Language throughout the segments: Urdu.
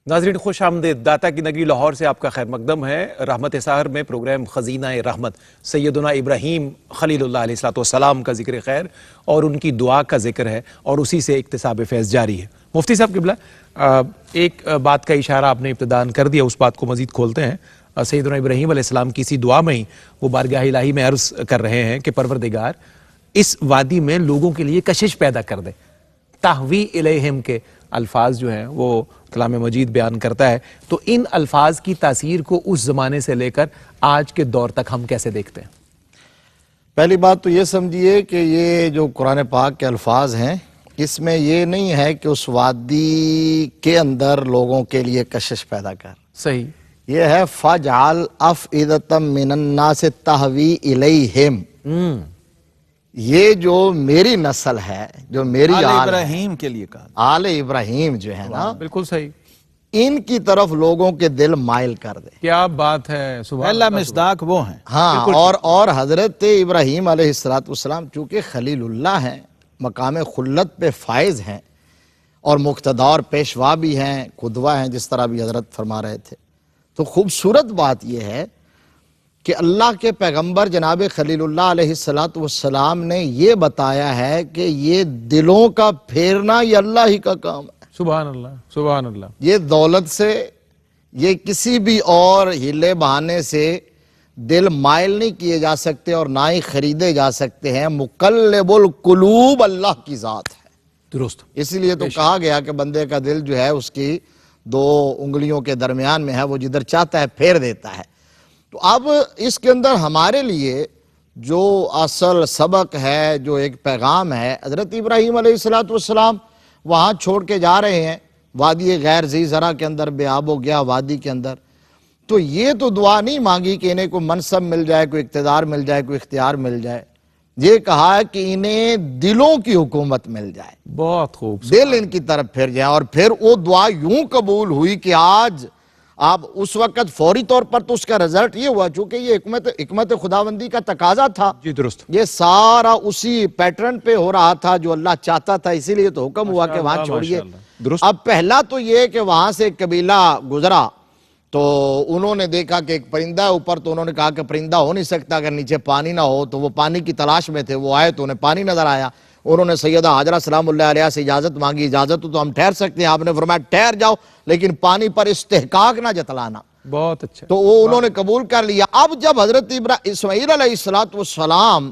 ناظرین خوش آمدید، داتا کی نگری لاہور سے آپ کا خیر مقدم ہے۔ رحمت سحر میں پروگرام خزینہ رحمت سیدنا ابراہیم خلیل اللہ علیہ السلام کا ذکر خیر اور ان کی دعا کا ذکر ہے، اور اسی سے اکتساب فیض جاری ہے۔ مفتی صاحب قبلہ، ایک بات کا اشارہ آپ نے ابتداءً کر دیا، اس بات کو مزید کھولتے ہیں۔ سیدنا ابراہیم علیہ السلام کی اسی دعا میں ہی وہ بارگاہ الہی میں عرض کر رہے ہیں کہ پروردگار اس وادی میں لوگوں کے لیے کشش پیدا کر دے۔ تہوی الیہم کے الفاظ جو ہیں وہ کلام مجید بیان کرتا ہے، تو ان الفاظ کی تاثیر کو اس زمانے سے لے کر آج کے دور تک ہم کیسے دیکھتے ہیں؟ پہلی بات تو یہ سمجھیے کہ یہ جو قرآن پاک کے الفاظ ہیں، اس میں یہ نہیں ہے کہ اس وادی کے اندر لوگوں کے لیے کشش پیدا کر، صحیح، یہ ہے فَجْعَلْ أَفْئِدَةً مِّنَ النَّاسِ تَهْوِي إِلَيْهِمْ۔ یہ جو میری نسل ہے، جو میری آل آل ابراہیم کے لیے کہا، آل ابراہیم جو ہے نا، بالکل صحیح، ان کی طرف لوگوں کے دل مائل کر دے۔ کیا بات ہے، سبحان پہلا اللہ، مصداق وہ ہیں۔ ہاں، اور حضرت ابراہیم علیہ السلام چونکہ خلیل اللہ ہیں، مقام خلت پہ فائز ہیں، اور مقتدی اور پیشوا بھی ہیں، قدوہ ہیں، جس طرح بھی حضرت فرما رہے تھے۔ تو خوبصورت بات یہ ہے کہ اللہ کے پیغمبر جناب خلیل اللہ علیہ السلام نے یہ بتایا ہے کہ یہ دلوں کا پھیرنا یہ اللہ ہی کا کام ہے۔ سبحان اللہ، سبحان اللہ۔ یہ دولت سے، یہ کسی بھی اور ہیلے بہانے سے دل مائل نہیں کیے جا سکتے، اور نہ ہی خریدے جا سکتے ہیں۔ مقلب القلوب اللہ کی ذات ہے، درست، اس لیے تو کہا گیا کہ بندے کا دل جو ہے اس کی دو انگلیوں کے درمیان میں ہے، وہ جدھر چاہتا ہے پھیر دیتا ہے۔ تو اب اس کے اندر ہمارے لیے جو اصل سبق ہے، جو ایک پیغام ہے، حضرت ابراہیم علیہ السلام وہاں چھوڑ کے جا رہے ہیں وادی غیر ذی زرع کے اندر، بے آب و گیا وادی کے اندر۔ تو یہ تو دعا نہیں مانگی کہ انہیں کوئی منصب مل جائے، کوئی اقتدار مل جائے، کوئی اختیار مل جائے، یہ کہا ہے کہ انہیں دلوں کی حکومت مل جائے، بہت خوب، دل ان کی طرف پھر جائے۔ اور پھر وہ دعا یوں قبول ہوئی کہ آج آپ اس وقت فوری طور پر تو اس کا رزلٹ یہ ہوا، چونکہ یہ حکمت خداوندی کا تقاضا تھا، جی درست، یہ سارا اسی پیٹرن پہ ہو رہا تھا جو اللہ چاہتا تھا، اسی لیے تو حکم ہوا کہ وہاں چھوڑیے۔ درست، اب پہلا تو یہ کہ وہاں سے ایک قبیلہ گزرا، تو انہوں نے دیکھا کہ ایک پرندہ ہے اوپر، تو انہوں نے کہا کہ پرندہ ہو نہیں سکتا اگر نیچے پانی نہ ہو، تو وہ پانی کی تلاش میں تھے، وہ آئے تو انہیں پانی نظر آیا۔ انہوں نے سیدہ حاجرہ سلام اللہ علیہ سے اجازت مانگی، اجازت تو ہم ٹھہر سکتے ہیں، آپ نے فرمایا ٹھہر جاؤ لیکن پانی پر استحقاق نہ جتلانا۔ بہت اچھا، تو وہ انہوں نے قبول کر لیا۔ اب جب حضرت اسماعیل علیہ السلام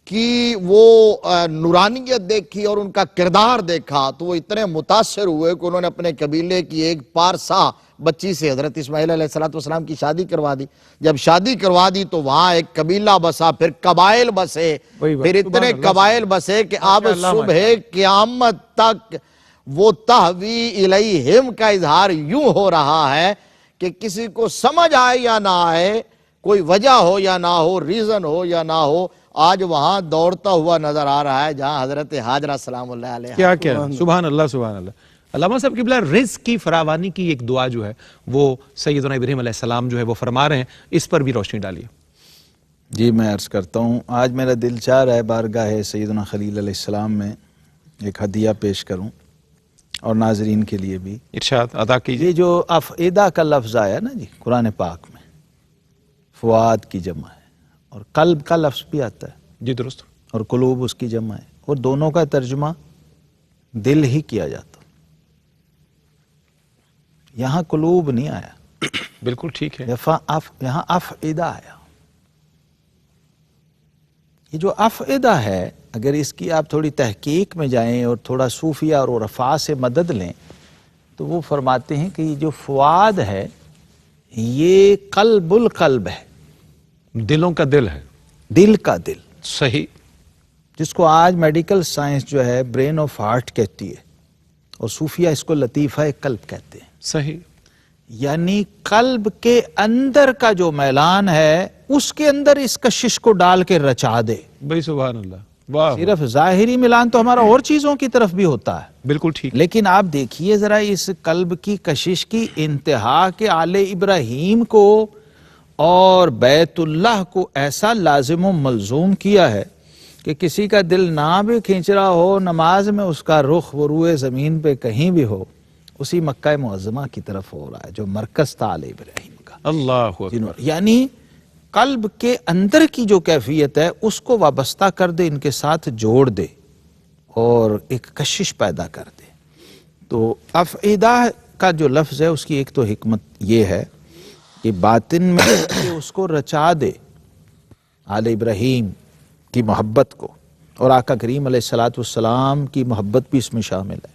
کی وہ نورانیت دیکھی اور ان کا کردار دیکھا، تو وہ اتنے متاثر ہوئے کہ انہوں نے اپنے قبیلے کی ایک پارسا بچی سے حضرت اسماعیل علیہ السلام کی شادی کروا دی۔ جب شادی کروا دی تو وہاں ایک قبیلہ بسا، پھر قبائل بسے، پھر اتنے قبائل بسے کہ اب صبح قیامت تک وہ تہوی الیہم کا اظہار یوں ہو رہا ہے کہ کسی کو سمجھ آئے یا نہ آئے، کوئی وجہ ہو یا نہ ہو، ریزن ہو یا نہ ہو، آج وہاں دوڑتا ہوا نظر آ رہا ہے جہاں حضرت حاجرہ سلام اللہ علیہ۔ کیا سبحان اللہ، سبحان اللہ۔ علامہ صاحب قبلہ، رزق کی فراوانی کی ایک دعا جو ہے وہ سیدنا ابراہیم علیہ السلام جو ہے وہ فرما رہے ہیں، اس پر بھی روشنی ڈالیے۔ جی میں عرض کرتا ہوں، آج میرا دل چاہ رہا ہے بارگاہ سیدنا خلیل علیہ السلام میں ایک ہدیہ پیش کروں، اور ناظرین کے لیے بھی۔ ارشاد ادا کیجیے۔ یہ جو افئدہ کا لفظ آیا نا جی قرآن پاک میں، فؤاد کی جمع ہے، اور قلب کا لفظ بھی آتا ہے، جی درست، اور قلوب اس کی جمع ہے، اور دونوں کا ترجمہ دل ہی کیا جاتا۔ یہاں قلوب نہیں آیا، بالکل ٹھیک ہے، یہاں افئدہ آیا۔ یہ جو افئدہ ہے، اگر اس کی آپ تھوڑی تحقیق میں جائیں اور تھوڑا صوفیہ اور عرفاء سے مدد لیں، تو وہ فرماتے ہیں کہ یہ جو فؤاد ہے یہ قلب القلب ہے، دلوں کا دل ہے، دل کا دل، صحیح، جس کو آج میڈیکل سائنس جو ہے برین آف ہارٹ کہتی ہے، اور صوفیہ اس کو لطیفہ قلب کہتے ہیں۔ صحیح، یعنی قلب کے اندر کا جو میلان ہے اس کے اندر اس کشش کو ڈال کے رچا دے۔ بھائی سبحان اللہ، واہ، صرف ظاہری ملان تو ہمارا اور چیزوں کی طرف بھی ہوتا ہے، بالکل ٹھیک، لیکن آپ دیکھیے ذرا اس قلب کی کشش کی انتہا کے آل ابراہیم کو اور بیت اللہ کو ایسا لازم و ملزوم کیا ہے کہ کسی کا دل نہ بھی کھینچ رہا ہو، نماز میں اس کا رخ و روئے زمین پہ کہیں بھی ہو، اسی مکہ معظمہ کی طرف ہو رہا ہے جو مرکز تھا آل ابراہیم کا. اللہ اکبر. یعنی قلب کے اندر کی جو کیفیت ہے اس کو وابستہ کر دے، ان کے ساتھ جوڑ دے اور ایک کشش پیدا کر دے. تو افعدہ کا جو لفظ ہے اس کی ایک تو حکمت یہ ہے کہ باطن میں کہ اس کو رچا دے آل ابراہیم کی محبت کو، اور آقا کریم علیہ السلام کی محبت بھی اس میں شامل ہے.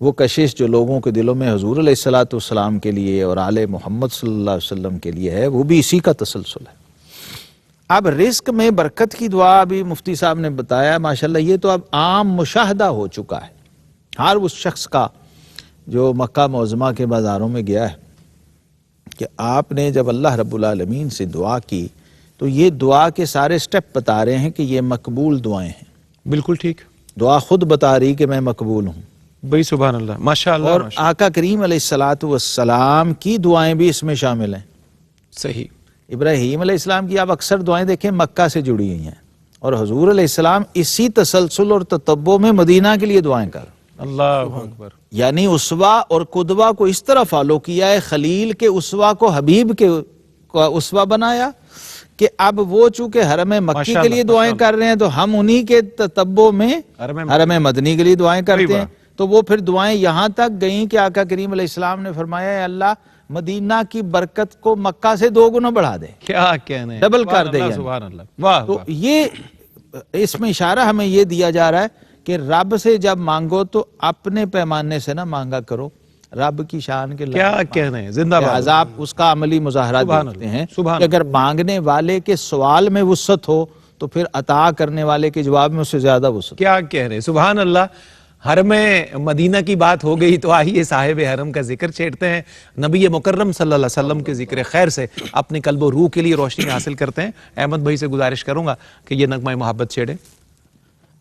وہ کشش جو لوگوں کے دلوں میں حضور علیہ السلام کے لیے اور آل محمد صلی اللہ علیہ وسلم کے لیے ہے، وہ بھی اسی کا تسلسل ہے. اب رزق میں برکت کی دعا ابھی مفتی صاحب نے بتایا، ماشاءاللہ یہ تو اب عام مشاہدہ ہو چکا ہے ہر اس شخص کا جو مکہ معظمہ کے بازاروں میں گیا ہے، کہ آپ نے جب اللہ رب العالمین سے دعا کی تو یہ دعا کے سارے سٹیپ بتا رہے ہیں کہ یہ مقبول دعائیں ہیں. بالکل ٹھیک. دعا خود بتا رہی کہ میں مقبول ہوں. بھائی سبحان اللہ، ماشاء اللہ. اور آقا کریم علیہ السلام کی دعائیں بھی اس میں شامل ہیں. صحیح. ابراہیم علیہ السلام کی آپ اکثر دعائیں دیکھیں مکہ سے جڑی ہوئی ہیں، اور حضور علیہ السلام اسی تسلسل اور تتبع میں مدینہ کے لیے دعائیں کر. اللہ اکبر. یعنی اسوہ اور قدوہ کو اس طرح فالو کیا ہے، خلیل کے اسوہ کو حبیب کے اسوہ بنایا، کہ اب وہ چونکہ حرم مکی کے لیے دعائیں کر رہے ہیں تو ہم انہی کے تتبع میں حرم مدنی کے لیے دعائیں کرتے ہیں. تو وہ پھر دعائیں یہاں تک گئیں کہ آقا کریم علیہ السلام نے فرمایا اے اللہ مدینہ کی برکت کو مکہ سے 2 گنا بڑھا دے، کیا کہنے، ڈبل کر دے. سبحان اللہ. واہ. تو یہ اس میں اشارہ ہمیں یہ دیا جا رہا ہے کہ رب سے جب مانگو تو اپنے پیمانے سے نہ مانگا کرو، رب کی شان کے کیا کہنے، زندہ باد. عذاب اس کا عملی مظاہرہ دیکھتے ہیں کہ اگر مانگنے والے کے سوال میں وسعت ہو تو پھر عطا کرنے والے کے جواب میں اس سے زیادہ وسعت. کیا کہنے، سبحان اللہ. حرم مدینہ کی بات ہو گئی تو آئیے صاحب حرم کا ذکر چھیڑتے ہیں. نبی مکرم صلی اللہ علیہ وسلم کے ذکر خیر سے اپنے قلب و روح کے لیے روشنی حاصل کرتے ہیں. احمد بھائی سے گزارش کروں گا کہ یہ نغمہ محبت چھیڑیں.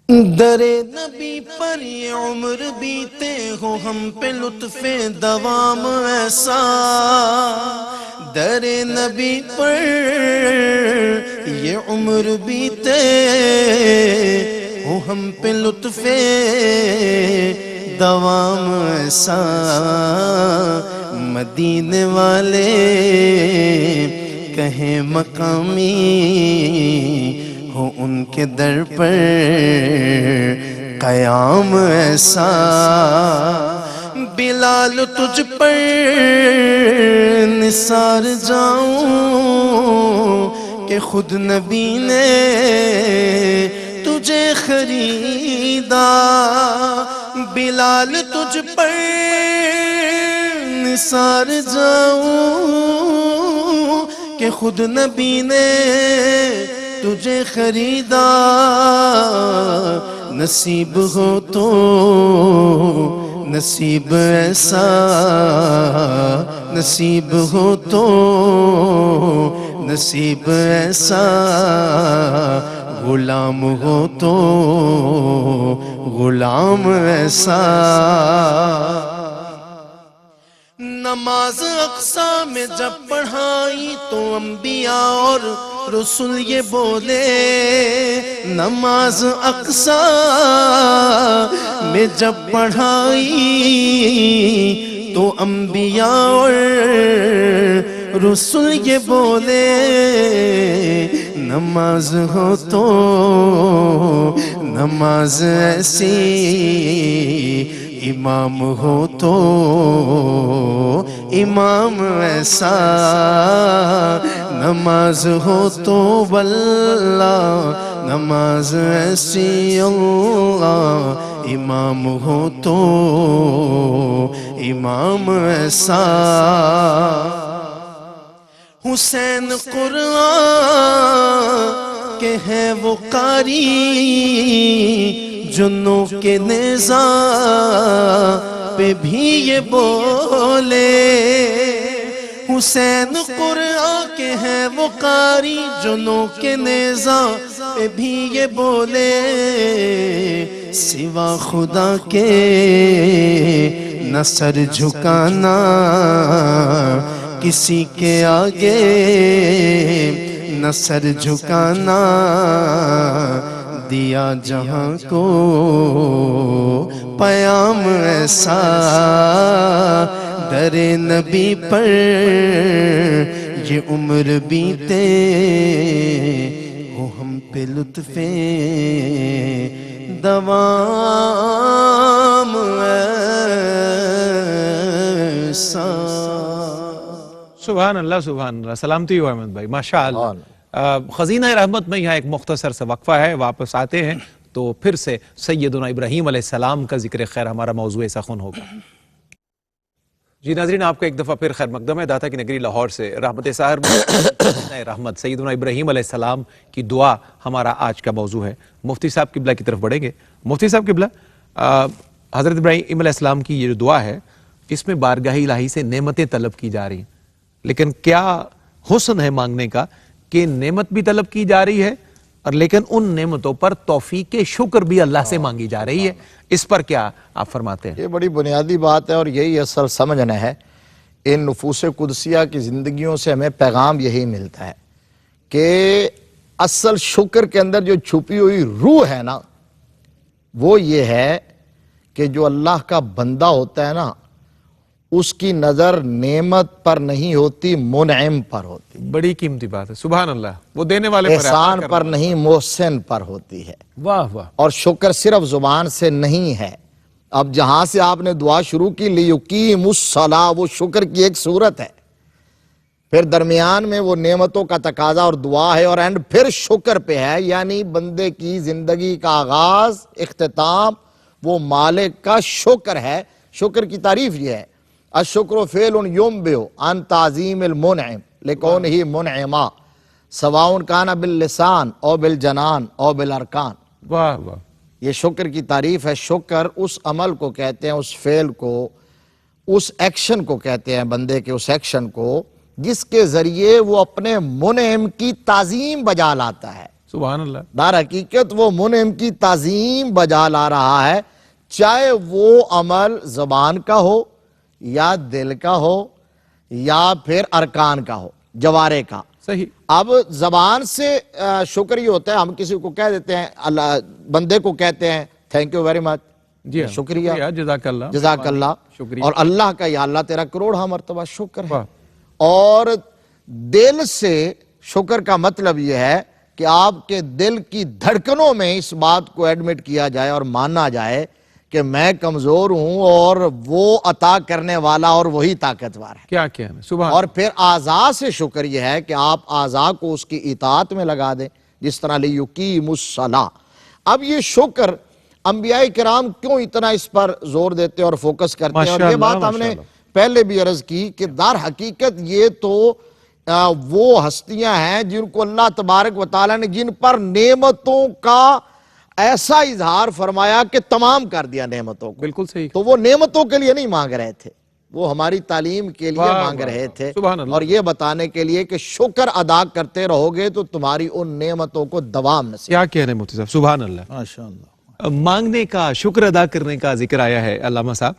در نبی پر یہ عمر بیتے ہو ہم پہ لطف دوام ایسا، در نبی پر یہ عمر بیتے ہو ہم پہ لطف دوام ایسا، مدینے والے کہیں مقامی ہو ان کے در پر قیام ایسا، بلال تجھ پر نثار جاؤں کہ خود نبی نے تجھے خریدا، بلال تجھ پر نثار جاؤں کہ خود نبی نے تجھے خریدا، نصیب ہو تو نصیب ایسا، نصیب ہو تو نصیب ایسا، غلام ہو تو غلام ایسا. نماز اقصیٰ میں جب پڑھائی تو انبیاء اور رسول یہ بولے، نماز اقصیٰ میں جب پڑھائی تو انبیاء اور رسول یہ بولے، نماز ہو تو نماز ایسی، امام ہو تو امام ایسا، نماز ہو تو واللہ نماز ایسی، اللہ امام ہو تو امام ایسا. حسین قرآن کے ہیں وہ قاری جنوں کے نیزہ پہ بھی یہ بولے، حسین قرآن کے ہیں وہ قاری جنوں کے نیزہ پہ بھی یہ بولے، سوا خدا کے نہ سر جھکانا کسی کے آگے، نہ سر جھکانا دیا جہاں کو پیام ایسا، در نبی پر یہ عمر بیتے، ہو ہم پہ لطف دوام ایسا۔ سبحان اللہ سبحان اللہ، سلامتی ہو احمد بھائی، ماشاءاللہ۔ خزینہ رحمت میں یہاں ایک مختصر سا وقفہ ہے، واپس آتے ہیں تو پھر سے سیدنا ابراہیم علیہ السلام کا ذکر خیر ہمارا موضوع سخن ہوگا۔ جی ناظرین، آپ کا ایک دفعہ پھر خیر مقدم ہے داتا کی نگری لاہور سے۔ رحمت سحر میں خزینہ رحمت سیدنا ابراہیم علیہ السلام کی دعا ہمارا آج کا موضوع ہے۔ مفتی صاحب قبلہ کی طرف بڑھیں گے۔ مفتی صاحب قبلہ، حضرت ابراہیم علیہ السلام کی یہ جو دعا ہے، اس میں بارگاہ الہی سے نعمتیں طلب کی جا رہی ہیں، لیکن کیا حسن ہے مانگنے کا کہ نعمت بھی طلب کی جا رہی ہے اور لیکن ان نعمتوں پر توفیق شکر بھی اللہ سے مانگی جا رہی ہے، اس پر کیا آپ فرماتے ہیں؟ یہ بڑی بنیادی بات ہے اور یہی اصل سمجھنا ہے۔ ان نفوس قدسیہ کی زندگیوں سے ہمیں پیغام یہی ملتا ہے کہ اصل شکر کے اندر جو چھپی ہوئی روح ہے نا، وہ یہ ہے کہ جو اللہ کا بندہ ہوتا ہے نا، اس کی نظر نعمت پر نہیں ہوتی، منعم پر ہوتی، بڑی قیمتی بات ہے، سبحان اللہ، وہ دینے والے پر احسان پر نہیں، محسن پر ہوتی ہے۔ واہ واہ، اور شکر صرف زبان سے نہیں ہے۔ اب جہاں سے آپ نے دعا شروع کی لیقیم الصلاۃ، وہ شکر کی ایک صورت ہے، پھر درمیان میں وہ نعمتوں کا تقاضا اور دعا ہے، اور اینڈ پھر شکر پہ ہے، یعنی بندے کی زندگی کا آغاز، اختتام وہ مالک کا شکر ہے۔ شکر کی تعریف یہ ہے، الشکر فعل ينبئ عن تعظیم المنعم لکونہ منعما سواء کان باللسان او بالجنان او بالارکان۔ واہ واہ، یہ شکر کی تعریف ہے۔ شکر اس عمل کو کہتے ہیں، اس فعل کو، اس ایکشن کو کہتے ہیں، بندے کے اس ایکشن کو جس کے ذریعے وہ اپنے منعم کی تعظیم بجا لاتا ہے۔ سبحان اللہ، در حقیقت وہ منعم کی تعظیم بجا لا رہا ہے، چاہے وہ عمل زبان کا ہو یا دل کا ہو یا پھر ارکان کا ہو، جوارے کا۔ صحیح۔ اب زبان سے شکر یہ ہوتا ہے، ہم کسی کو کہہ دیتے ہیں، اللہ بندے کو کہتے ہیں تھینک یو ویری مچ، جی ہاں، شکریہ، جزاک اللہ، جزاک اللہ، شکریہ، اور اللہ کا یا اللہ تیرا کروڑا مرتبہ شکر ہے۔ واہ، اور دل سے شکر کا مطلب یہ ہے کہ آپ کے دل کی دھڑکنوں میں اس بات کو ایڈمٹ کیا جائے اور مانا جائے کہ میں کمزور ہوں اور وہ عطا کرنے والا اور وہی طاقتور ہے۔ کیا کہنا، سبحان اور پھر اعضاء سے شکر یہ ہے کہ آپ اعضاء کو اس کی اطاعت میں لگا دیں، جس طرح لیقیم الصلاۃ۔ اب یہ شکر انبیاء کرام کیوں اتنا اس پر زور دیتے اور فوکس کرتے ہیں، اور یہ بات ہم نے پہلے بھی عرض کی کہ در حقیقت یہ تو وہ ہستیاں ہیں جن کو اللہ تبارک و تعالیٰ نے جن پر نعمتوں کا ایسا اظہار فرمایا کہ تمام کر دیا نعمتوں کو۔ بالکل صحیح، تو وہ نعمتوں کے لیے نہیں مانگ رہے تھے، وہ ہماری تعلیم کے لیے مانگ رہے تھے، سبحان اللہ، اور یہ بتانے کے لیے کہ شکر ادا کرتے رہو گے تو تمہاری ان نعمتوں کو دوام نصیب۔ کیا کہنے مفتی صاحب، سبحان اللہ۔ ماشاءاللہ۔ مانگنے کا، شکر ادا کرنے کا ذکر آیا ہے علامہ صاحب،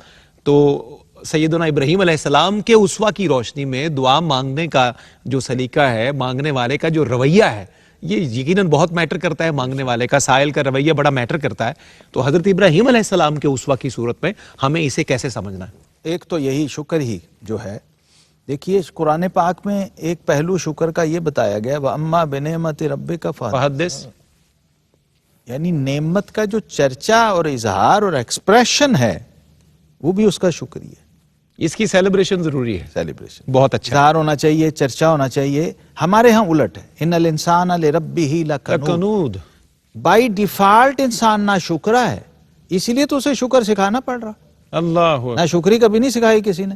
تو سیدنا ابراہیم علیہ السلام کے اسوہ کی روشنی میں دعا مانگنے کا جو سلیقہ ہے، مانگنے والے کا جو رویہ ہے، یہ یقیناً بہت میٹر کرتا ہے، مانگنے والے کا، سائل کا رویہ بڑا میٹر کرتا ہے۔ تو حضرت ابراہیم علیہ السلام کے اسوہ کی صورت میں ہمیں اسے کیسے سمجھنا ہے؟ ایک تو یہی شکر ہی جو ہے، دیکھیے قرآن پاک میں ایک پہلو شکر کا یہ بتایا گیا وَأَمَّا بِنِعْمَتِ رَبِّكَ فحدث، یعنی نعمت کا جو چرچا اور اظہار اور ایکسپریشن ہے وہ بھی اس کا شکریہ، اس کی سیلیبریشن ضروری ہے، سیلیبریشن، بہت اچھا، اظہار ہونا چاہیے، چرچا ہونا چاہیے۔ ہمارے ہاں الٹ ہے، ان الانسان لربہ لکنود، کنود، بائی ڈیفالٹ انسان نہ شکرا ہے، اسی لیے تو اسے شکر سکھانا پڑ رہا، اللہ نہ شکری کبھی نہیں سکھائی کسی نے،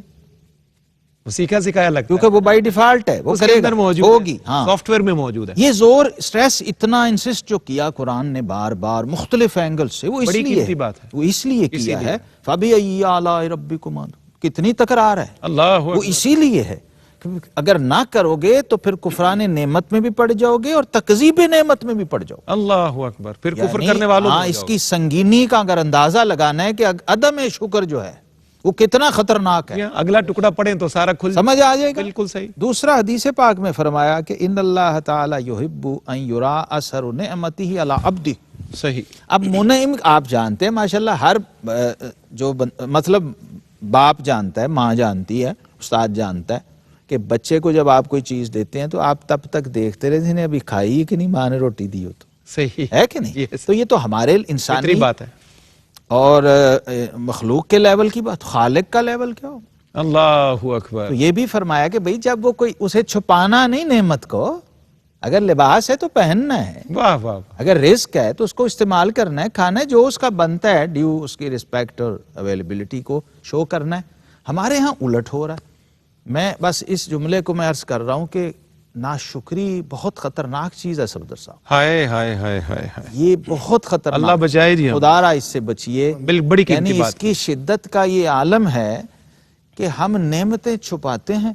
سیکھا سکھایا لگتا کیونکہ وہ بائی ڈیفالٹ ہے، وہ اس کے کرے اندر گا، موجود ہوگی۔ ہاں، سافٹ ویئر میں موجود ہے۔ یہ زور، اسٹریس اتنا انسسٹ جو کیا قرآن نے بار بار مختلف اینگل سے، وہ اس بڑی لیے قیمتی بات ہے، وہ اس لیے کیا ہے، فَبِأَيِّ آلَاءِ رَبِّكُمَا، کتنی تکرار ہے، اللہ وہ اسی لیے ہے۔ اگر نہ کرو گے تو پھر کفران نعمت میں بھی پڑ جاؤ گے اور تکذیب نعمت میں بھی پڑ جاؤ گے۔ اللہ اکبر، پھر کفر یعنی کرنے والوں ہاں، اس کی سنگینی کا اگر اندازہ لگانا ہے کہ عدم شکر جو ہے وہ کتنا خطرناک ہے، اگلا ٹکڑا پڑھیں تو سارا کھل سمجھ آ جائے گا۔ بالکل صحیح۔ دوسرا حدیث پاک میں فرمایا کہ ان اللہ تعالی یحب ان یرا اثر نعمتہ علی عبدہ، صحیح. اب منعم آپ جانتے ہیں ماشاءاللہ ہر مطلب باپ جانتا ہے، ماں جانتی ہے، استاد جانتا ہے کہ بچے کو جب آپ کوئی چیز دیتے ہیں تو آپ تب تک دیکھتے رہتے ہیں ابھی کھائی کہ نہیں ماں نے روٹی دی ہو تو، صحیح ہے کہ نہیں؟ Yes. تو یہ تو ہمارے فطری انسانی بات ہے. اور مخلوق کے لیول کی بات، خالق کا لیول کیا ہو؟ اللہ اکبر. تو یہ بھی فرمایا کہ بھئی جب وہ کوئی اسے چھپانا نہیں نعمت کو، اگر لباس ہے تو پہننا ہے، واہ واہ. اگر رزق ہے تو اس کو استعمال کرنا ہے، کھانا ہے، جو اس کا بنتا ہے ڈیو اس کی رسپیکٹ اور اویلیبلٹی کو شو کرنا ہے. ہمارے ہاں الٹ ہو رہا ہے. میں بس اس جملے کو میں عرض کر رہا ہوں کہ ناشکری بہت خطرناک چیز ہے صفدر صاحب، ہائے ہائے ہائے ہائے ہائے. یہ بہت خطرناک. اللہ بچائے جی ہم. خدا را اس سے بچیے. بڑی قیمتی یعنی بات اس کی شدت کا یہ عالم ہے کہ ہم نعمتیں چھپاتے ہیں،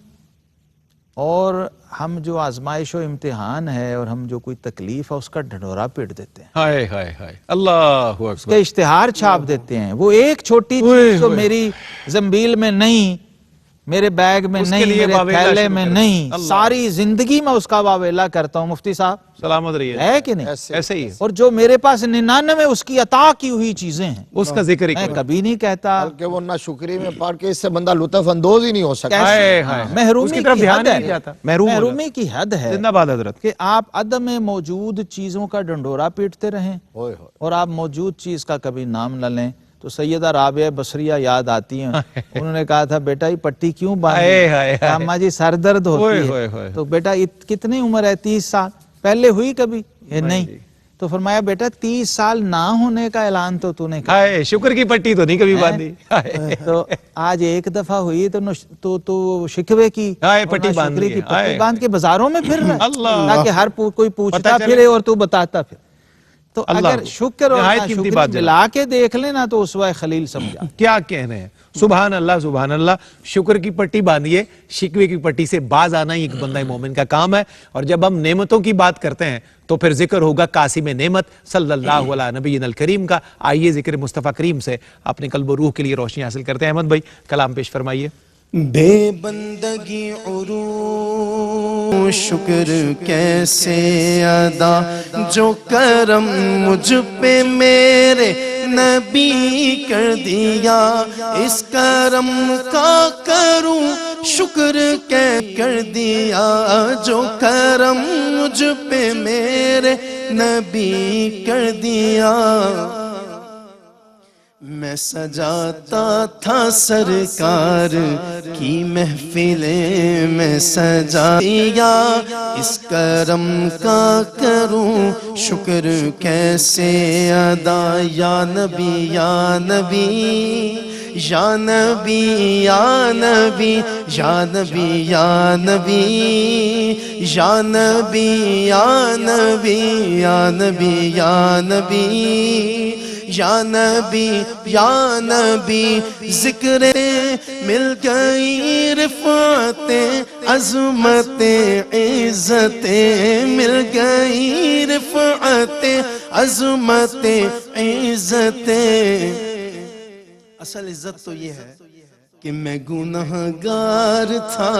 اور ہم جو آزمائش و امتحان ہے اور ہم جو کوئی تکلیف ہے اس کا ڈھنڈورا پیٹ دیتے ہیں، ہائے ہائے ہائے. اللہ اس اکبر. کا اشتہار چھاپ دیتے ہیں. وہ ایک چھوٹی چیز جو میری زنبیل میں نہیں، میرے بیگ میں اس کے نہیں، لیے میرے واویلا تھیلے شروع میں کر نہیں، دیں. اللہ. ساری زندگی میں اس کا واویلا کرتا ہوں. مفتی صاحب سلامت رہیے. ہے کہ نہیں؟ ایسے ہی ہے. اور جو میرے پاس 99 اس کی عطا کی ہوئی چیزیں ہیں اس کا ذکر ہی میں کوئی. کبھی نہیں کہتا. بلکہ وہ نہ شکری میں پڑھ کے اس سے بندہ لطف اندوز ہی نہیں ہو سکتا. کیسے؟ ہائے ہائے. اس محرومی کی طرف کی دھیان حد ہی ہے، نہیں جاتا. محروم ہو محرومی کی حد ہے زندہ باد حضرت. کہ آپ عدم موجود چیزوں کا ڈنڈورا پیٹتے رہیں ہوئے ہوئے. اور آپ موجود چیز کا کبھی نام نہ لیں. تو سیدہ رابعہ بصریہ یاد آتی ہیں، انہوں نے کہا تھا بیٹا یہ پٹی کیوں ہائے ہائے باندھی؟ ہائے. اماں جی سر درد ہوئے ہوتی ہوئے ہے. ہوئے. تو بیٹا کتنی عمر ہے؟ 30 سال. پہلے ہوئی کبھی؟ یہ نہیں. تو فرمایا بیٹا 30 سال نہ ہونے کا اعلان تو نے کیا؟ ہائے شکر کی پٹی تو نہیں کبھی باندھی. ہائے. تو آج ایک دفعہ ہوئی تو شکوے کی ہائے اور پٹی نہ باندھ شکری لی کی ہے. پٹی ہائے. باندھ کے بازاروں میں پھر رہا ہے اللہ. تاکہ ہر کوئی پوچھتا پتہ چلے. پھرے اور تو بتاتا پھر. تو اللہ. اگر شکر اور نہایت قیمتی ناشکری بات جناب. ملا کے دیکھ لینا تو اسوہ خلیل سمجھا. کیا کہنے ہیں. سبحان اللہ سبحان اللہ. شکر کی پٹی باندھیے، شکوے کی پٹی سے باز آنا ہی ایک بندہ مومن کا کام ہے. اور جب ہم نعمتوں کی بات کرتے ہیں تو پھر ذکر ہوگا قاسم نعمت صلی اللہ علیہ نبینا الکریم کا. آئیے ذکر مصطفیٰ کریم سے اپنے قلب و روح کے لیے روشنی حاصل کرتے ہیں. احمد بھائی کلام پیش فرمائیے. بے بندگی عروج شکر کیسے ادا، جو کرم مجھ پہ میرے نبی کر دیا، اس کرم کا کروں شکر کر دیا، جو کرم مجھ پہ میرے نبی کر دیا. میں سجاتا تھا سرکار کی محفلیں میں سجا دیا، اس کرم کا کروں شکر کیسے ادا. یا نبی یا نبی یا نبی یا نبی یا نبی یا نبی یا نبی یا نبی یا نبی یا نبی یا نبی یا نبی. ذکر مل گئی رفعتیں عظمتیں عزتیں، مل گئی رفعتیں عظمتیں عزتیں. اصل عزت تو یہ ہے کہ میں گنہگار تھا،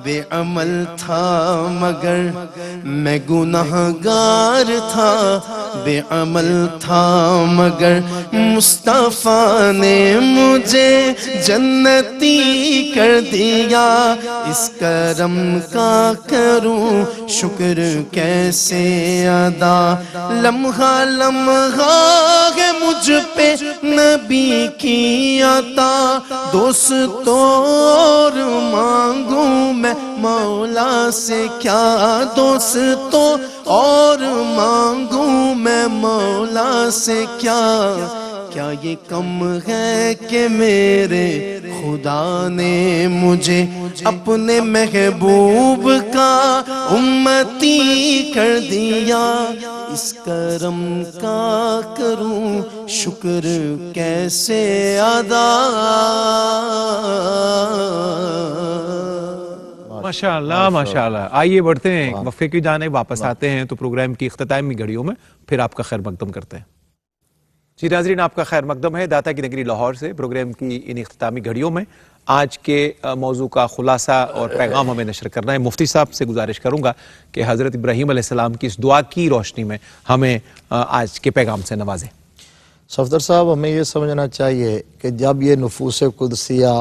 بے عمل تھا، مگر میں گنہگار تھا، بے عمل تھا، مگر مصطفیٰ نے مجھے جنتی کر دیا. اس کرم کا کروں شکر کیسے ادا. لمحہ لمحہ ہے مجھ پہ نبی کی عطا، دوستو اور مانگوں میں مولا سے کیا، دوستو اور مانگوں میں مولا سے کیا. کیا یہ کم ہے کہ میرے خدا نے مجھے اپنے محبوب کا امتی کر دیا. اس کرم کا کروں شکر کیسے ادا. ماشاءاللہ ماشاءاللہ. آئیے بڑھتے ہیں ایک وقفے کی جانب، واپس آتے ہیں تو پروگرام کی اختتامی گھڑیوں میں پھر آپ کا خیر مقدم کرتے ہیں. جی ناظرین، آپ کا خیر مقدم ہے داتا کی نگری لاہور سے پروگرام کی ان اختتامی گھڑیوں میں آج کے موضوع کا خلاصہ اور پیغام ہمیں نشر کرنا ہے۔ مفتی صاحب سے گزارش کروں گا کہ حضرت ابراہیم علیہ السلام کی اس دعا کی روشنی میں ہمیں آج کے پیغام سے نوازیں۔ صفدر صاحب، ہمیں یہ سمجھنا چاہیے کہ جب یہ نفوس قدسیہ،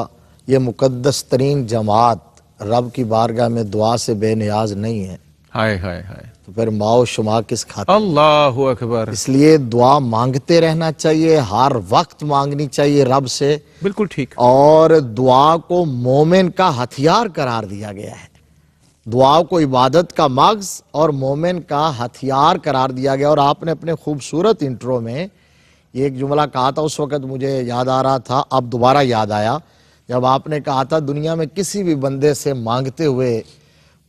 یہ مقدس ترین جماعت رب کی بارگاہ میں دعا سے بے نیاز نہیں ہے، ہائے ہائے ہائے، تو پھر ماؤ شما کس کھاتے؟ اللہ اکبر۔ اس لیے دعا مانگتے رہنا چاہیے، ہر وقت مانگنی چاہیے رب سے، بالکل ٹھیک۔ اور دعا کو مومن کا ہتھیار قرار دیا گیا ہے۔ دعا کو عبادت کا مغز اور مومن کا ہتھیار قرار دیا گیا۔ اور آپ نے اپنے خوبصورت انٹرو میں یہ ایک جملہ کہا تھا، اس وقت مجھے یاد آ رہا تھا، اب دوبارہ یاد آیا، جب آپ نے کہا تھا دنیا میں کسی بھی بندے سے مانگتے ہوئے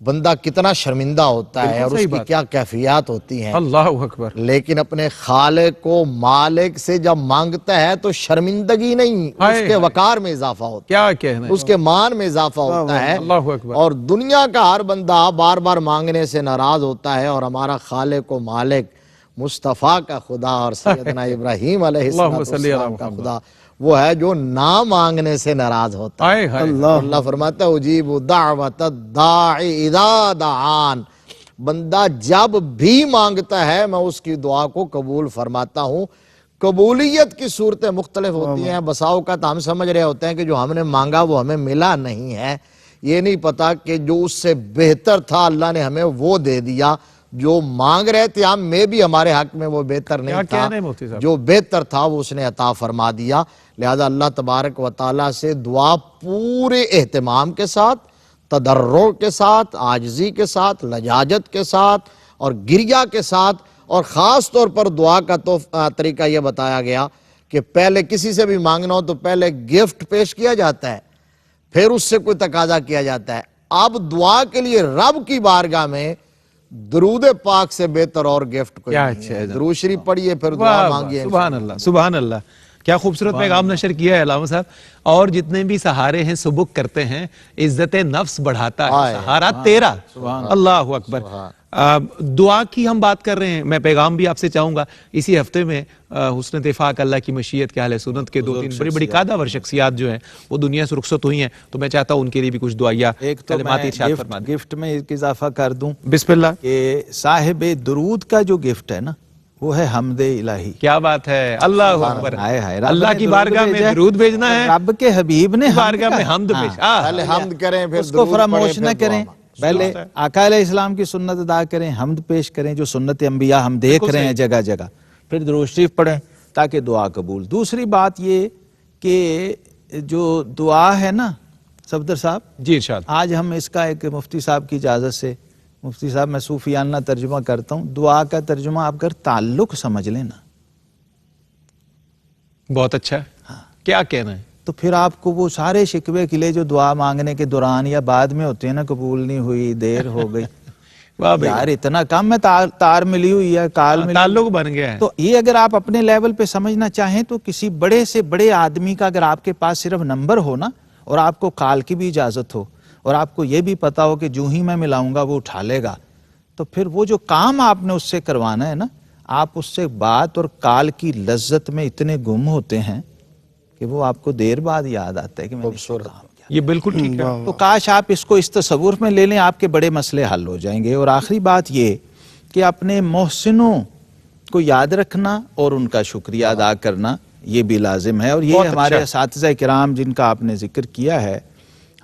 بندہ کتنا شرمندہ ہوتا ہے اور اس کی کیا کیفیات ہوتی ہیں، اللہ اکبر، لیکن اپنے خالق کو، مالک سے جب مانگتا ہے تو شرمندگی نہیں، اس کے وقار میں اضافہ ہوتا ہے، کیا کہنا ہے، اس کے مان میں اضافہ ہوتا ہے۔ اللہ اکبر۔ اور دنیا کا ہر بندہ بار بار مانگنے سے ناراض ہوتا ہے، اور ہمارا خالق و مالک، مصطفیٰ کا خدا اور سیدنا ابراہیم علیہ السلام کا خدا وہ ہے جو نہ مانگنے سے ناراض ہوتا ہے۔ اللہ فرماتا ہے اجیب دعوت الداعی اذا دعان، بندہ جب بھی مانگتا ہے میں اس کی دعا کو قبول فرماتا ہوں۔ قبولیت کی صورتیں مختلف ہوتی ہیں، بسا اوقات ہم سمجھ رہے ہوتے ہیں کہ جو ہم نے مانگا وہ ہمیں ملا نہیں ہے، یہ نہیں پتا کہ جو اس سے بہتر تھا اللہ نے ہمیں وہ دے دیا۔ جو مانگ رہے تھے ہم میں بھی ہمارے حق میں وہ بہتر نہیں تھا، جو بہتر تھا وہ اس نے عطا فرما دیا۔ لہذا اللہ تبارک و تعالیٰ سے دعا پورے اہتمام کے ساتھ، تضرع کے ساتھ، عاجزی کے ساتھ، لجاجت کے ساتھ اور گریہ کے ساتھ، اور خاص طور پر دعا کا تو طریقہ یہ بتایا گیا کہ پہلے کسی سے بھی مانگنا ہو تو پہلے گفٹ پیش کیا جاتا ہے، پھر اس سے کوئی تقاضا کیا جاتا ہے۔ اب دعا کے لیے رب کی بارگاہ میں درود پاک سے بہتر اور گفٹ کوئی نہیں ہے۔ درود شریف پڑھیے پھر دعا مانگیے۔ سبحان اللہ، سبحان اللہ، کیا خوبصورت پیغام نشر کیا ہے علامہ صاحب۔ اور جتنے بھی سہارے ہیں سبک کرتے ہیں، عزت نفس بڑھاتا ہے سہارا تیرا۔ اللہ اکبر۔ دعا کی ہم بات کر رہے ہیں، میں پیغام بھی آپ سے چاہوں گا۔ اسی ہفتے میں حسن اتفاق اللہ کی مشیت کے اہل سنت کے 2-3 بڑی بڑی قادہ شخصیات جو ہیں وہ دنیا سے رخصت ہوئی ہیں، تو میں چاہتا ہوں ان کے لیے بھی کچھ دعائیہ کلمات ارشاد فرما دیں۔ گفٹ میں ایک اضافہ کر دوں، بسم اللہ، کہ صاحب درود کا جو گفٹ ہے نا وہ ہے حمد الہی۔ کیا بات ہے، اللہ اکبر۔ اللہ کی بارگاہ میں درود بھیجنا ہے، رب کے حبیب نے بارگاہ میں حمد پیش، پہلے حمد کریں پھر اس کو فراموش نہ کریں، پہلے درست ہے۔ آقا علیہ السلام کی سنت ادا کریں، حمد پیش کریں جو سنت انبیاء ہم دیکھ رہے ہیں جگہ جگہ، پھر درود شریف پڑھیں تاکہ دعا قبول۔ دوسری بات یہ کہ جو دعا ہے نا صفدر صاحب، جی ارشاد۔ آج ہم اس کا ایک مفتی صاحب کی اجازت سے، مفتی صاحب میں صوفیانہ ترجمہ کرتا ہوں، دعا کا ترجمہ آپ اگر تعلق سمجھ لیں نا، بہت اچھا، کیا کہنا ہے؟ تو پھر آپ کو وہ سارے شکوے قلعے جو دعا مانگنے کے دوران یا بعد میں ہوتے ہیں نا، قبول نہیں ہوئی، دیر ہو گئی، یار اتنا کم ہے، تار ملی ہوئی ہے، کال ملی، تعلق بن گیا ہے۔ تو یہ اگر آپ اپنے لیول پہ سمجھنا چاہیں تو کسی بڑے سے بڑے آدمی کا اگر آپ کے پاس صرف نمبر ہو نا، اور آپ کو کال کی بھی اجازت ہو، اور آپ کو یہ بھی پتا ہو کہ جو ہی میں ملاؤں گا وہ اٹھا لے گا، تو پھر وہ جو کام آپ نے اس سے کروانا ہے نا، آپ اس سے بات اور کال کی لذت میں اتنے گم ہوتے ہیں کہ وہ آپ کو دیر بعد یاد آتا ہے کہ میں نے کام کیا۔ یہ بالکل ٹھیک ہے۔ تو کاش آپ اس کو اس تصور میں لے لیں، آپ کے بڑے مسئلے حل ہو جائیں گے۔ اور آخری بات یہ کہ اپنے محسنوں کو یاد رکھنا اور ان کا شکریہ ادا کرنا یہ بھی لازم ہے۔ اور یہ ہمارے اساتذہ کرام جن کا آپ نے ذکر کیا ہے،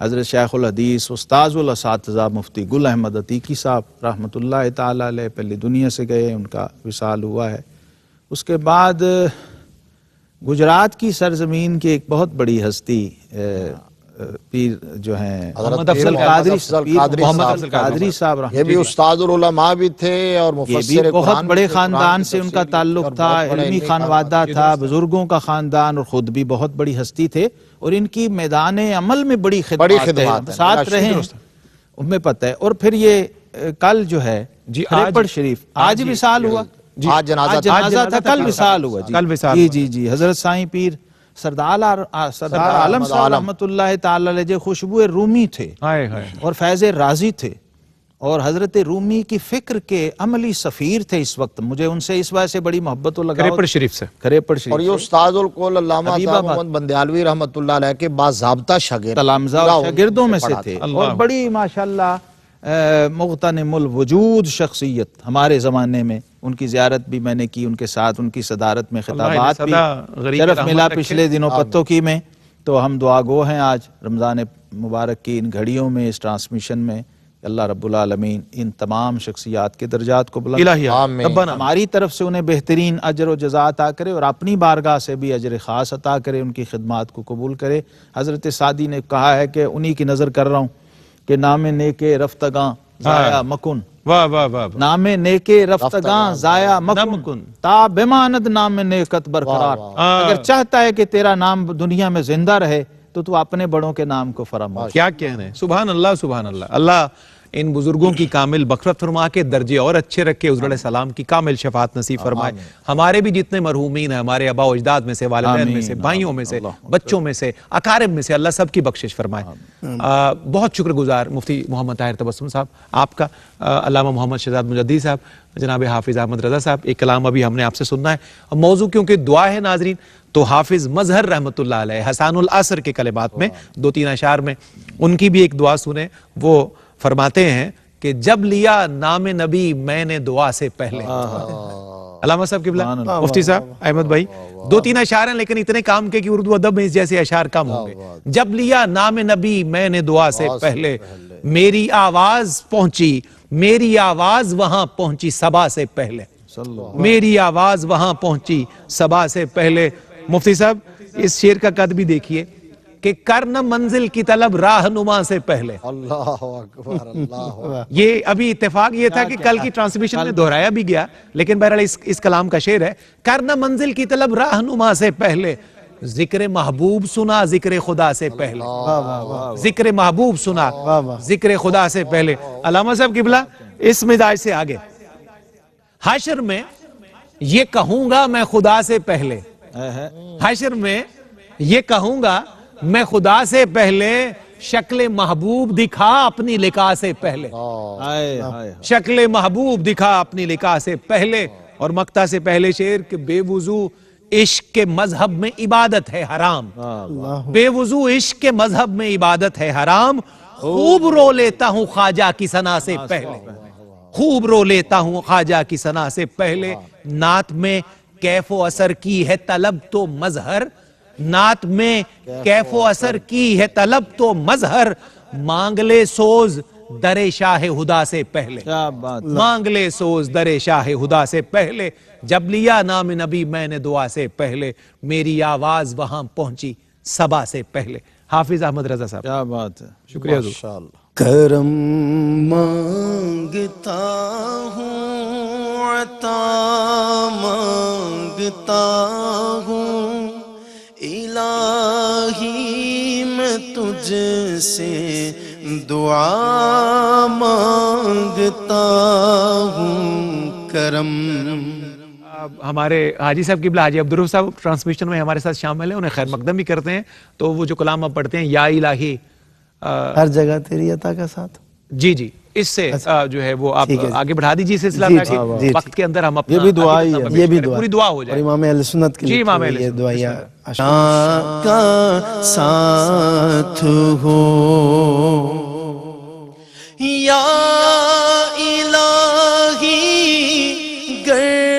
حضرت شیخ الحدیث استاذ الاساتذہ مفتی گل احمد عتیقی صاحب رحمۃ اللہ تعالی علیہ پہلے دنیا سے گئے، ان کا وصال ہوا ہے۔ اس کے بعد گجرات کی سرزمین کی ایک بہت بڑی ہستی پیر جو ہیں محمد افضل قادری صاحب، یہ بھی استاد العلماء بھی تھے اور یہ بھی مفسر بہت قرآن بڑے تھے، خاندان قرآن سے کی ان کا تفسیر تعلق اور تھا، بہت بڑے علمی علمی خانوادہ تھا، بزرگوں کا خاندان، اور خود بھی بہت بڑی ہستی تھے، اور ان کی میدان عمل میں بڑی خدمات ہے، ساتھ رہے ہمیں پتہ ہے۔ اور پھر یہ کل جو ہے کھریپڑ شریف آج وصال ہوا، آج جنازہ تھا، کل وصال ہوا جی حضرت سائیں پیر سردار عالم صاحب رحمۃ اللہ تعالی علیہ خوشبو رومی تھے اور فیض رازی تھے، اور حضرت رومی کی فکر کے عملی سفیر تھے اس وقت. مجھے ان سے اس وجہ سے بڑی محبت و لگاؤ. کریپڑ شریف سے. کریپڑ شریف اور یہ استاد القول علامہ حبیب صاحب آباد. محمد بندیالوی رحمۃ اللہ علیہ کے باضابطہ شاگرد تلامذہ اور شاگردوں میں سے تھے اور بڑی ماشاءاللہ مغتنم الوجود شخصیت ہمارے زمانے میں. ان کی زیارت بھی میں نے کی ان کے ساتھ, ان کی صدارت میں خطابات بھی شرف ملا پچھلے دنوں پتوں کی میں. تو ہم دعا گو ہیں آج رمضان مبارک کی ان گھڑیوں میں, اس ٹرانسمیشن میں. اللہ رب العالمین ان تمام شخصیات کے درجات کو بلند آمین. ہماری طرف سے انہیں بہترین اجر و جزا عطا کرے اور اپنی بارگاہ سے بھی اجر خاص عطا کرے, ان کی خدمات کو قبول کرے. حضرت سعدی نے کہا ہے کہ انہی کی نظر کر رہا ہوں کہ نام نیکے رفتگاں ضائع مکن, واہ واہ واہ. نام نیکے رفتگاں ضائع مکن تا بماند نام نیکت برقرار. اگر چاہتا ہے کہ تیرا نام دنیا میں زندہ رہے تو اپنے بڑوں کے نام کو فراموش. کیا کہنے ہیں, سبحان اللہ سبحان اللہ. اللہ ان بزرگوں کی کامل بخشت فرما کے درجے اور اچھے رکھے, حضور علیہ السلام کی کامل شفاعت نصیب فرمائے. ہمارے بھی جتنے مرحومین ہیں, ہمارے آباء و اجداد میں سے, والدین میں سے, بھائیوں میں سے, بچوں میں سے, اقارب میں سے, اللہ سب کی بخشش فرمائے. بہت شکر گزار مفتی محمد طاہر تبسم صاحب آپ کا, علامہ محمد شہزاد مجددی صاحب, جناب حافظ احمد رضا صاحب. ایک کلام ابھی ہم نے آپ سے سننا ہے. موضوع کیونکہ دعا ہے ناظرین, تو حافظ مظہر رحمۃ اللہ علیہ حسان العصر کے کلمات میں 2-3 اشعار میں ان کی بھی ایک دعا سنیں. وہ فرماتے ہیں کہ جب لیا نام نبی میں نے دعا سے پہلے. علامہ صاحب قبلہ, مفتی صاحب, احمد بھائی, 2-3 اشعار ہیں لیکن اتنے کام کے کہ اردو ادب میں اس جیسے اشعار کم ہوں گے. جب لیا نام نبی میں نے دعا سے پہلے, میری آواز پہنچی, میری آواز وہاں پہنچی صبا سے پہلے, میری آواز وہاں پہنچی صبا سے پہلے. مفتی صاحب اس شعر کا قد بھی دیکھیے کہ کرنا منزل کی طلب راہنما سے پہلے. اللہ اکبر, اللہ. یہ ابھی اتفاق یہ تھا کہ کل کی ٹرانسمیشن میں دہرایا بھی گیا, لیکن بہرحال اس کلام کا شعر ہے, کرنا منزل کی طلب راہنما سے پہلے, ذکر محبوب سنا ذکر خدا سے پہلے, ذکر محبوب سنا ذکر خدا سے پہلے. علامہ صاحب قبلہ اس مزاج سے آگے, حشر میں یہ کہوں گا میں خدا سے پہلے, حشر میں یہ کہوں گا میں خدا سے پہلے, شکل محبوب دکھا اپنی لقاء سے پہلے, شکل محبوب دکھا اپنی لقاء سے پہلے. اور مقطع سے پہلے شعر کہ بے وضو عشق کے مذہب میں عبادت ہے حرام, بے وضو عشق کے مذہب میں عبادت ہے حرام, خوب رو لیتا ہوں خواجہ کی ثنا سے پہلے, خوب رو لیتا ہوں خواجہ کی ثنا سے پہلے. نعت میں کیف و اثر کی ہے طلب تو مظہر, نعت میں کیف و اثر کی ہے طلب تو مظہر, مانگ لے سوز در شاہ ہدا سے پہلے, مانگ لے سوز در شاہ ہدا سے پہلے. جب لیا نام نبی میں نے دعا سے پہلے, میری آواز وہاں پہنچی صبا سے پہلے. حافظ احمد رضا صاحب, کیا بات ہے, شکریہ حضور. ماشاءاللہ. کرم مانگتا ہوں, عطا مانگتا ہوں, الہی میں تجھ سے دعا مانگتا ہوں. کرم ہمارے حاجی صاحب قبلہ حاجی عبدالرؤف صاحب ٹرانسمیشن میں ہمارے ساتھ شامل ہیں, انہیں خیر مقدم بھی کرتے ہیں. تو وہ جو کلام آپ پڑھتے ہیں, یا الہی ہر جگہ تیری عطا کا ساتھ, جی جی, اس سے جو ہے وہ آپ آگے بڑھا دیجیے سلسلہ, تاکہ وقت کے اندر ہم اپنا یہ بھی دعا ہی ہے, یہ بھی پوری دعا ہو جائے. اور امام اہل سنت کے جی, لیے امام اہل یہ سنت. دعائیہ کا ساتھ ہو, یا